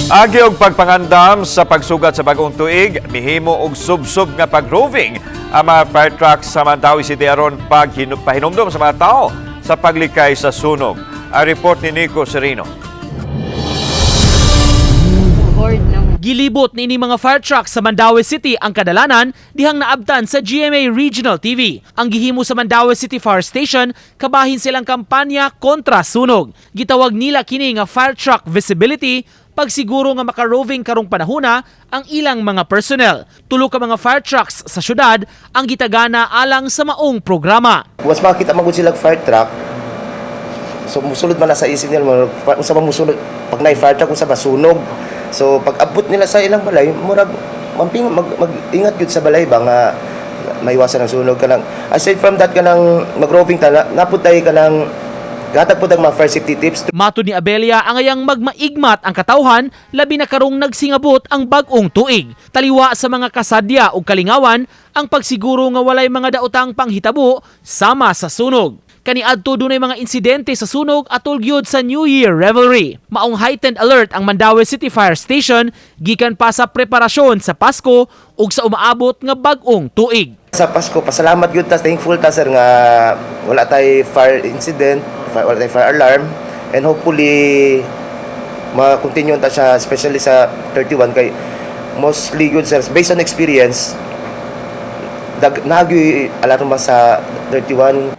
Agi og pagpangandam sa pagsugat sa bagong tuig, mihimo og sub-sub nga pag-roving ang mga fire trucks sa Mandawi City aron pahinomdom sa mga tao sa paglikay sa sunog. Ang report ni Nico Sereno. Gilibot ni mga fire trucks sa Mandawi City ang kadalanan dihang naabtan sa GMA Regional TV. Ang gihimo sa Mandawi City Fire Station, kabahin silang kampanya kontra sunog. Gitawag nila kini nga fire truck visibility, pagsiguro nga makaroving karong panahona ang ilang mga personnel. Tulo ka mga fire trucks sa syudad ang gitagana alang sa maong programa. Once makita magud sila fire truck, so musulod man na sa isip nila, unsa ba musulod pag na fire truck unsa ba sunog. So pag abot nila sa ilang balay, murag mag-ingat gyud sa balay ba nga maiwasan ang sunog kanang. Aside from that kanang mag-roving ta naputay kanang gatag pud ang mga fire safety tips. Matud ni Abelia ang ayang magmaigmat ang katawhan labi na karong nagsingabot ang bag-ong tuig. Taliwa sa mga kasadya ug kalingawan ang pagsiguro nga walay mga daotang panghitabo sama sa sunog. Kaniadto dunay mga insidente sa sunog atol gyud sa New Year revelry. Maong heightened alert ang Mandawi City Fire Station gikan pa sa preparasyon sa Pasko ug sa umaabot nga bag-ong tuig. Sa Pasko, pasalamat gyud ta, thankful ta sir nga wala tay fire incident, wala tay fire alarm, and hopefully ma-continue ta siya especially sa 31 kay mostly good sir based on experience nagyoy alarm ba sa 31.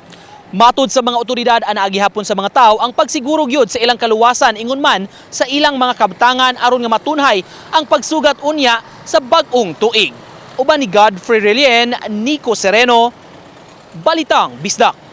Matud sa mga otoridad ana gihapon sa mga tao ang pagsiguro gyud sa ilang kaluwasan ingon man sa ilang mga kabtangan aron nga matunhay ang pagsugat unya sa bag-ong tuig. Uban ni Godfrey Relien, Nico Sereno, Balitang Bisdak.